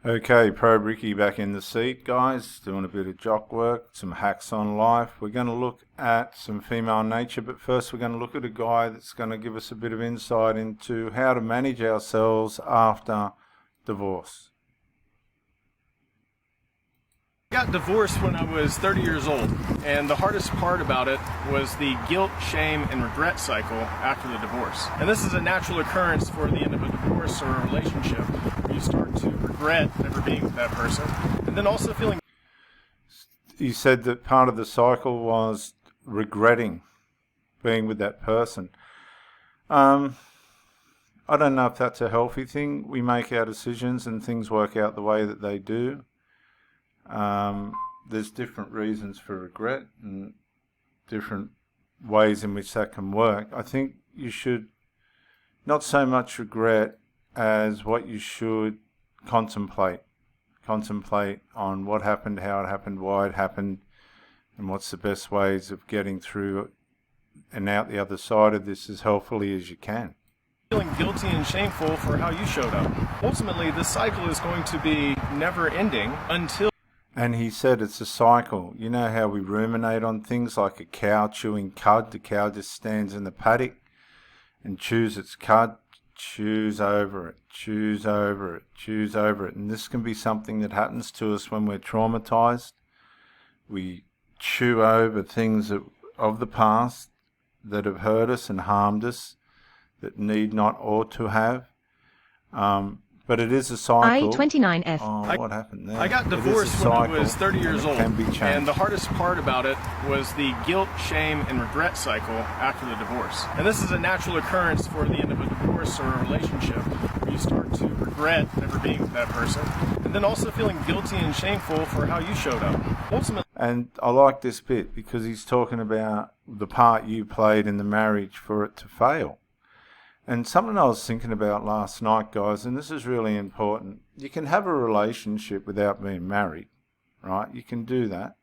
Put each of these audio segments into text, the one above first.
Okay, Pro Ricky back in the seat, guys, doing a bit of jock work, some hacks on life. We're going to look at some female nature, but first we're going to look at a guy that's going to give us a bit of insight into how to manage ourselves after divorce. I got divorced when I was 30 years old, and the hardest part about it was the guilt, shame, and regret cycle after the divorce. And this is a natural occurrence for the end of a divorce or a relationship, where you start to regret never being with that person, and then also feeling... You said that part of the cycle was regretting being with that person. I don't know if that's a healthy thing. We make our decisions and things work out the way that they do. There's different reasons for regret and different ways in which that can work. I think you should not so much regret as what you should contemplate. Contemplate on what happened, how it happened, why it happened, and what's the best ways of getting through and out the other side of this as healthily as you can. Feeling guilty and shameful for how you showed up. Ultimately, this cycle is going to be never ending until... And he said it's a cycle. You know how we ruminate on things like a cow chewing cud? The cow just stands in the paddock and chews its cud, chews over it, chews over it, chews over it. And this can be something that happens to us when we're traumatized. We chew over things of the past that have hurt us and harmed us, that need not ought to have. But it is a cycle. I-29F. Oh, what happened there? I got divorced when I was 30 years old, and the hardest part about it was the guilt, shame, and regret cycle after the divorce. And this is a natural occurrence for the end of a divorce or a relationship, where you start to regret never being with that person, and then also feeling guilty and shameful for how you showed up. Ultimately, and I like this bit because he's talking about the part you played in the marriage for it to fail. And something I was thinking about last night, guys, and this is really important. You can have a relationship without being married, right? You can do that.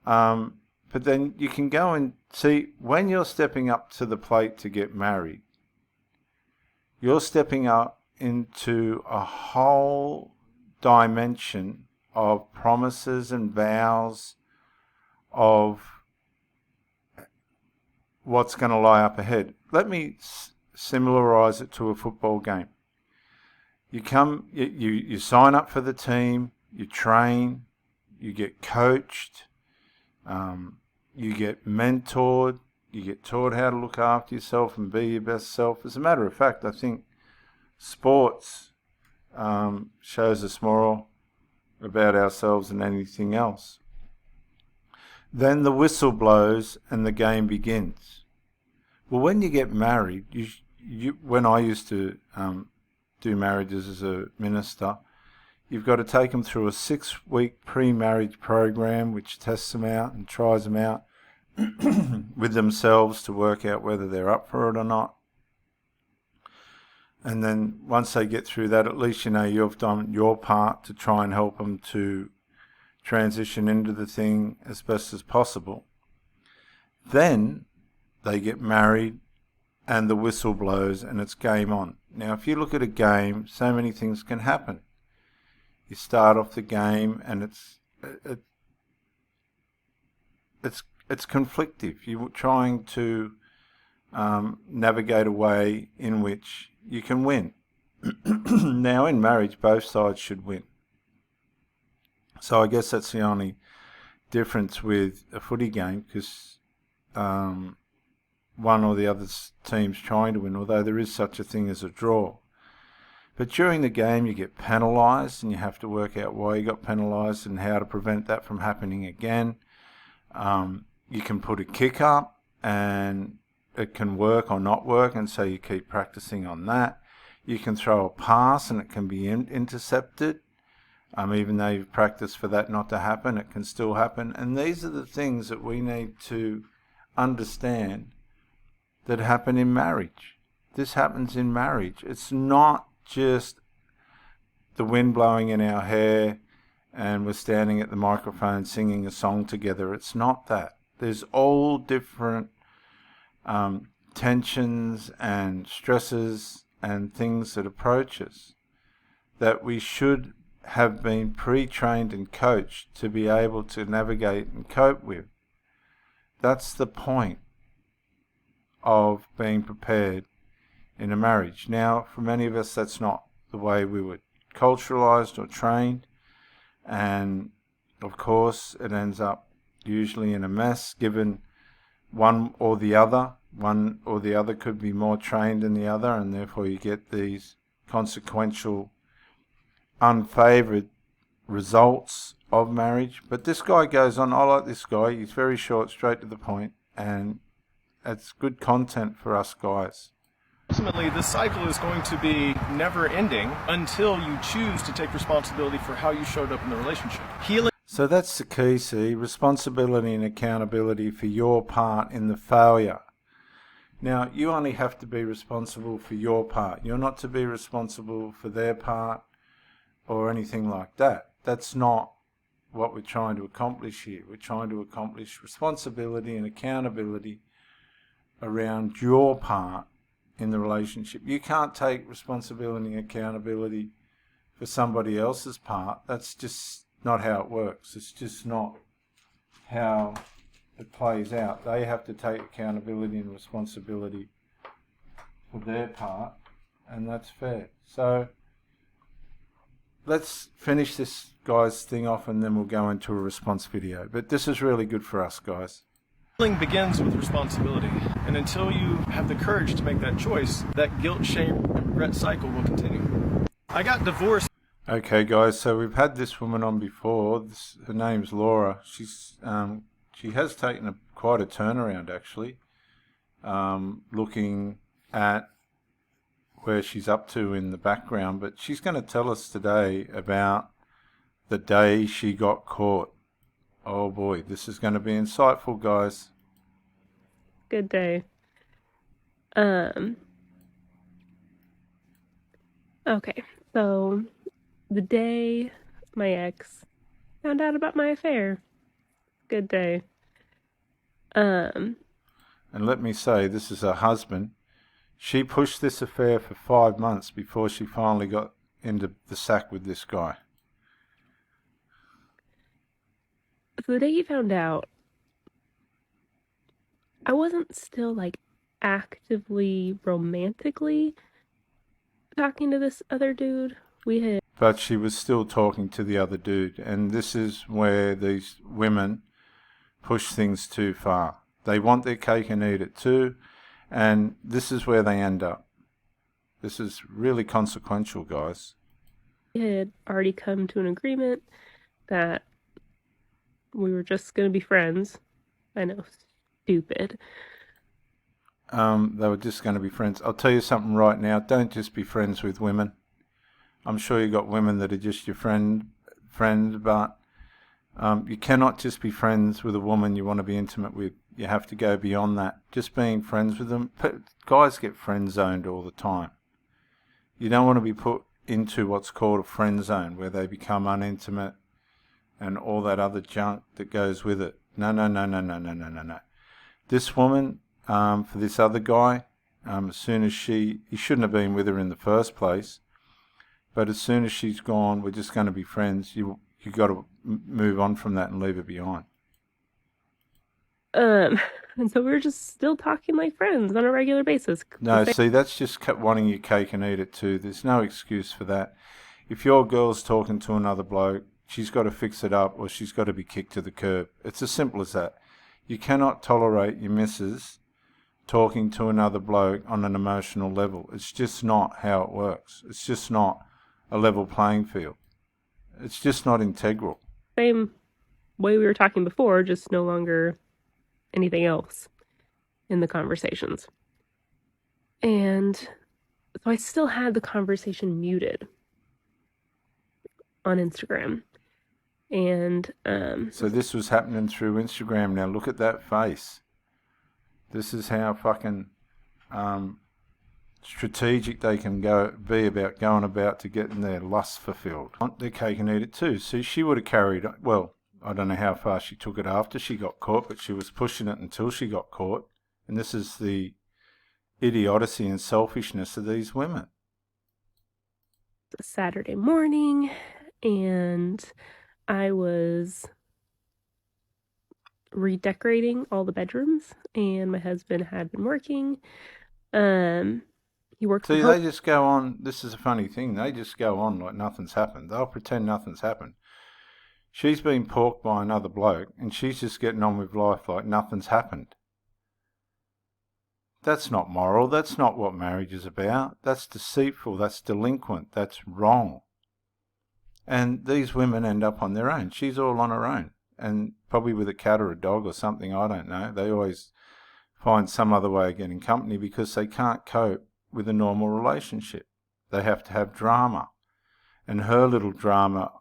But then you can go and see, when you're stepping up to the plate to get married, you're stepping up into a whole dimension of promises and vows of what's going to lie up ahead. Let me similarize it to a football game. You sign up for the team, you train, you get coached, you get mentored, you get taught how to look after yourself and be your best self. As a matter of fact, I think sports shows us more about ourselves than anything else. Then the whistle blows and the game begins. Well, when you get married, when I used to do marriages as a minister, you've got to take them through a 6-week pre-marriage program which tests them out and tries them out with themselves to work out whether they're up for it or not. And then once they get through that, at least you know you've done your part to try and help them to transition into the thing as best as possible. Then they get married and the whistle blows and it's game on. Now, if you look at a game, so many things can happen. You start off the game and it's conflictive. You're trying to navigate a way in which you can win. Now, in marriage, both sides should win. So I guess that's the only difference with a footy game, because one or the other team's trying to win, although there is such a thing as a draw. But during the game you get penalised and you have to work out why you got penalised and how to prevent that from happening again. You can put a kick up and it can work or not work, and so you keep practicing on that. You can throw a pass and it can be intercepted. Even though you've practiced for that not to happen, it can still happen. And these are the things that we need to understand that happen in marriage. This happens in marriage. It's not just the wind blowing in our hair and we're standing at the microphone singing a song together. It's not that. There's all different tensions and stresses and things that approach us that we should have been pre-trained and coached to be able to navigate and cope with. That's the point of being prepared in a marriage. Now, for many of us, that's not the way we were culturalized or trained, and of course it ends up usually in a mess, given one or the other could be more trained than the other, and therefore you get these consequential unfavored results of marriage. But this guy goes on. I like this guy. He's very short, straight to the point, and it's good content for us guys. Ultimately, this cycle is going to be never ending until you choose to take responsibility for how you showed up in the relationship. Healing. So that's the key, see, responsibility and accountability for your part in the failure. Now, you only have to be responsible for your part. You're not to be responsible for their part or anything like that. That's not what we're trying to accomplish here. We're trying to accomplish responsibility and accountability around your part in the relationship. You can't take responsibility and accountability for somebody else's part. That's just not how it works. It's just not how it plays out. They have to take accountability and responsibility for their part, and that's fair. So let's finish this guy's thing off, and then we'll go into a response video. But this is really good for us guys. Healing begins with responsibility, and until you have the courage to make that choice, that guilt, shame, regret cycle will continue. I got divorced. Okay guys, so we've had this woman on before. Her name's Laura. She has taken quite a turnaround actually, looking at where she's up to in the background, but she's going to tell us today about the day she got caught. Oh boy, this is going to be insightful, guys. Good day. Okay, so the day my ex found out about my affair. Good day. And let me say, this is her husband. She pushed this affair for 5 months before she finally got into the sack with this guy. So the day he found out, I wasn't still like actively romantically talking to this other dude. But she was still talking to the other dude, and this is where these women push things too far. They want their cake and eat it too, and this is where they end up. This is really consequential, guys. We had already come to an agreement that we were just going to be friends. I know, stupid. They were just going to be friends. I'll tell you something right now. Don't just be friends with women. I'm sure you got women that are just your friend, but you cannot just be friends with a woman you want to be intimate with. You have to go beyond that. Just being friends with them. Guys get friend zoned all the time. You don't want to be put into what's called a friend zone, where they become unintimate and all that other junk that goes with it. No. This woman, for this other guy, as soon as he shouldn't have been with her in the first place, but as soon as she's gone, we're just going to be friends. You got to move on from that and leave it behind. And so we're just still talking like friends on a regular basis. No, see, that's just wanting your cake and eat it too. There's no excuse for that. If your girl's talking to another bloke, she's got to fix it up, or she's got to be kicked to the curb. It's as simple as that. You cannot tolerate your missus talking to another bloke on an emotional level. It's just not how it works. It's just not a level playing field. It's just not integral. Same way we were talking before, just no longer anything else in the conversations. And so I still had the conversation muted on Instagram. And so this was happening through Instagram. Now look at that face. This is how fucking strategic they can be about going about to getting their lust fulfilled. Want their cake and eat it too. So she would have carried, well, I don't know how far she took it after she got caught, but she was pushing it until she got caught. And this is the idiocy and selfishness of these women. It's a Saturday morning, and I was redecorating all the bedrooms, and my husband had been working. He works See, from home. they just go on. This is a funny thing. They just go on like nothing's happened. They'll pretend nothing's happened. She's been porked by another bloke, and she's just getting on with life like nothing's happened. That's not moral. That's not what marriage is about. That's deceitful. That's delinquent. That's wrong. And these women end up on their own. She's all on her own. And probably with a cat or a dog or something, I don't know. They always find some other way of getting company because they can't cope with a normal relationship. They have to have drama. And her little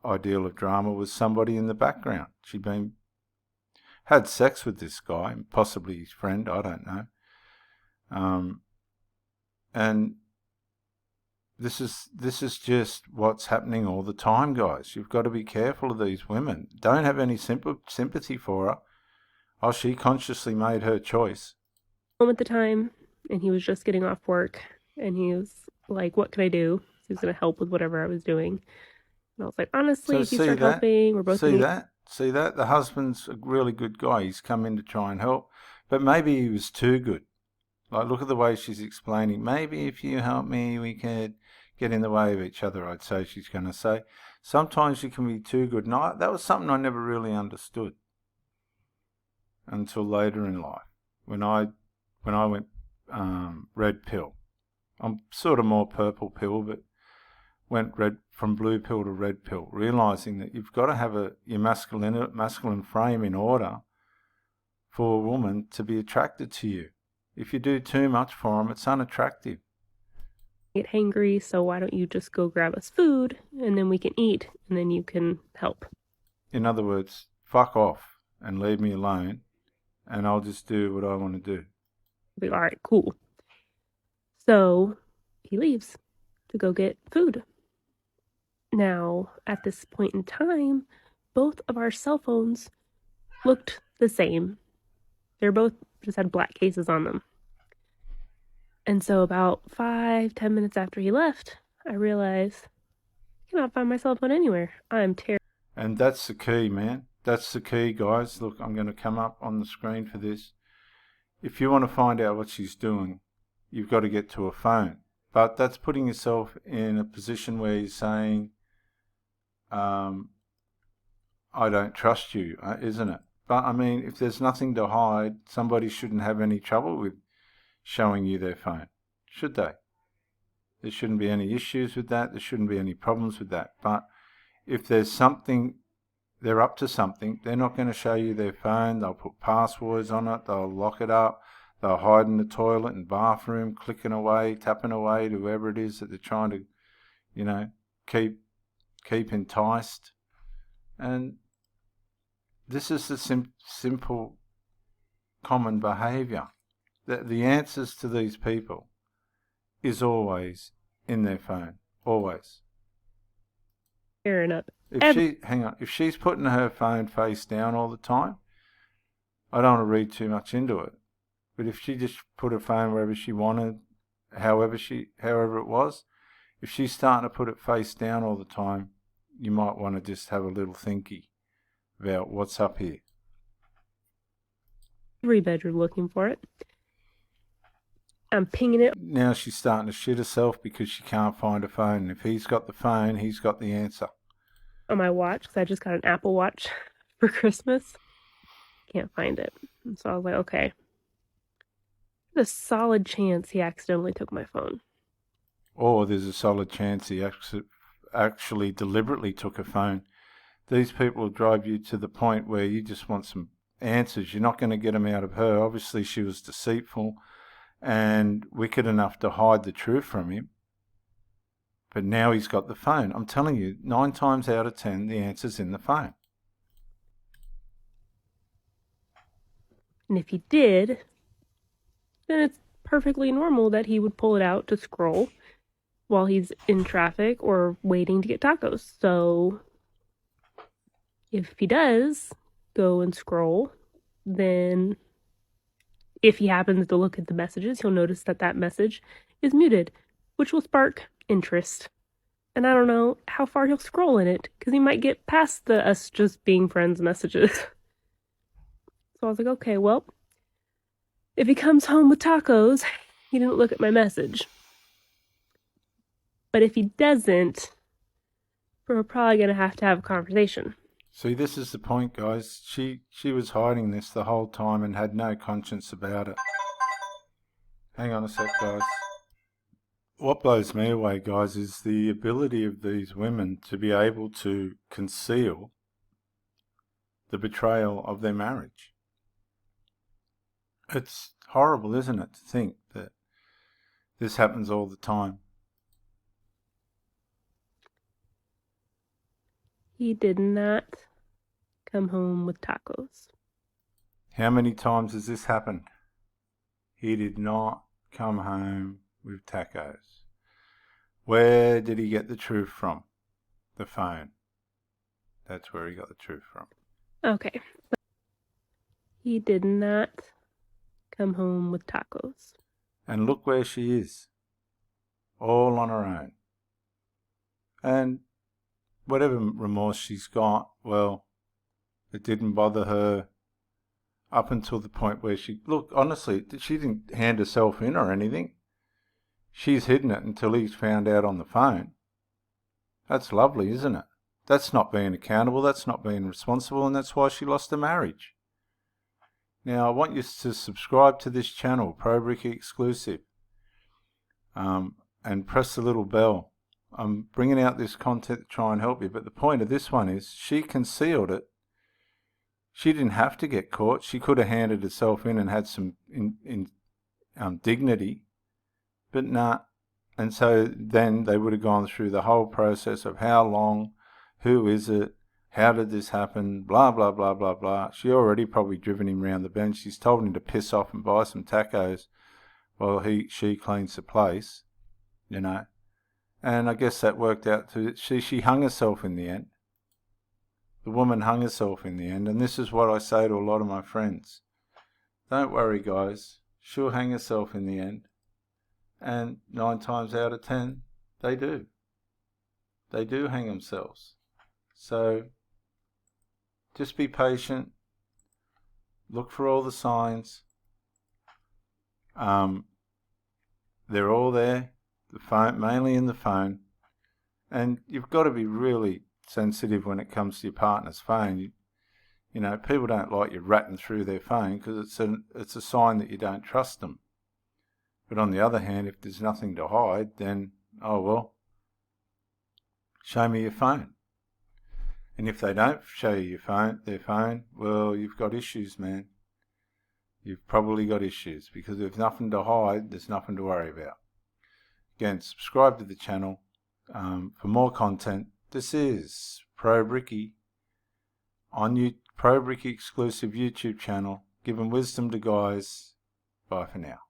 ideal of drama was somebody in the background. She'd had sex with this guy, possibly his friend, I don't know. And this is just what's happening all the time, guys. You've got to be careful of these women. Don't have any sympathy for her. Oh, she consciously made her choice. At the time, and he was just getting off work, and he was like, what can I do? He was going to help with whatever I was doing. And I was like, honestly, So if you start helping, we're both... See that? The husband's a really good guy. He's come in to try and help. But maybe he was too good. Like, look at the way she's explaining. Maybe if you help me, we could get in the way of each other, I'd say she's going to say. Sometimes you can be too good. And that was something I never really understood until later in life. When I went red pill. I'm sort of more purple pill, but went from blue pill to red pill, realising that you've got to have your masculine frame in order for a woman to be attracted to you. If you do too much for them, it's unattractive. Get hangry, so why don't you just go grab us food, and then we can eat, and then you can help. In other words, fuck off and leave me alone, and I'll just do what I want to do. Like, all right, cool. So he leaves to go get food. Now, at this point in time, both of our cell phones looked the same. They're both just had black cases on them. And so about 5-10 minutes after he left, I realized I cannot find my cell phone anywhere. I'm terrible. And that's the key, man. That's the key, guys. Look, I'm going to come up on the screen for this. If you want to find out what she's doing, you've got to get to a phone. But that's putting yourself in a position where you're saying, I don't trust you, isn't it? But, I mean, if there's nothing to hide, somebody shouldn't have any trouble with showing you their phone, should they? There shouldn't be any issues with that. There shouldn't be any problems with that. But if there's something, they're up to something, they're not going to show you their phone. They'll put passwords on it. They'll lock it up. They'll hide in the toilet and bathroom, clicking away, tapping away to whoever it is that they're trying to, keep enticed. And this is the simple, common behaviour. The answers to these people is always in their phone. Always. Fair enough. If she's putting her phone face down all the time, I don't want to read too much into it. But if she just put her phone wherever she wanted, however it was, if she's starting to put it face down all the time, you might want to just have a little thinky about what's up here. 3-bedroom looking for it. I'm pinging it. Now she's starting to shit herself because she can't find a phone. And if he's got the phone, he's got the answer. On my watch, because I just got an Apple Watch for Christmas. Can't find it. And so I was like, okay. There's a solid chance he accidentally took my phone. Or there's a solid chance he actually deliberately took a phone. These people will drive you to the point where you just want some answers. You're not going to get them out of her. Obviously, she was deceitful and wicked enough to hide the truth from him. But now he's got the phone. I'm telling you, 9 times out of 10, the answer's in the phone. And if he did, then it's perfectly normal that he would pull it out to scroll while he's in traffic or waiting to get tacos. So if he does go and scroll, then if he happens to look at the messages, he'll notice that that message is muted, which will spark interest. And I don't know how far he'll scroll in it, because he might get past the us just being friends messages. So I was like, okay, well, if he comes home with tacos, he didn't look at my message. But if he doesn't, we're probably going to have a conversation. See, this is the point, guys. She was hiding this the whole time and had no conscience about it. Hang on a sec, guys. What blows me away, guys, is the ability of these women to be able to conceal the betrayal of their marriage. It's horrible, isn't it, to think that this happens all the time. He did not come home with tacos. How many times has this happened? He did not come home with tacos. Where did he get the truth from? The phone. That's where he got the truth from. Okay. He did not come home with tacos. And look where she is. All on her own. And whatever remorse she's got, well, it didn't bother her up until the point where she... Look, honestly, she didn't hand herself in or anything. She's hidden it until he's found out on the phone. That's lovely, isn't it? That's not being accountable, that's not being responsible, and that's why she lost her marriage. Now, I want you to subscribe to this channel, Pro Bricky Exclusive, and press the little bell. I'm bringing out this content to try and help you, but the point of this one is she concealed it. She didn't have to get caught. She could have handed herself in and had some dignity, but nah. And so then they would have gone through the whole process of how long, who is it, how did this happen, blah, blah, blah, blah, blah. She already probably driven him round the bend. She's told him to piss off and buy some tacos while she cleans the place, you know. And I guess that worked out to... She hung herself in the end. The woman hung herself in the end. And this is what I say to a lot of my friends. Don't worry, guys. She'll hang herself in the end. And 9 times out of 10, they do. They do hang themselves. So just be patient. Look for all the signs. They're all there. The phone, mainly in the phone. And you've got to be really sensitive when it comes to your partner's phone. You know, people don't like you ratting through their phone because it's a sign that you don't trust them. But on the other hand, if there's nothing to hide, then, oh well, show me your phone. And if they don't show you their phone, well, you've got issues, man. You've probably got issues, because if there's nothing to hide, there's nothing to worry about. Again, subscribe to the channel for more content. This is Pro Bricky on Pro Bricky Exclusive YouTube channel, giving wisdom to guys. Bye for now.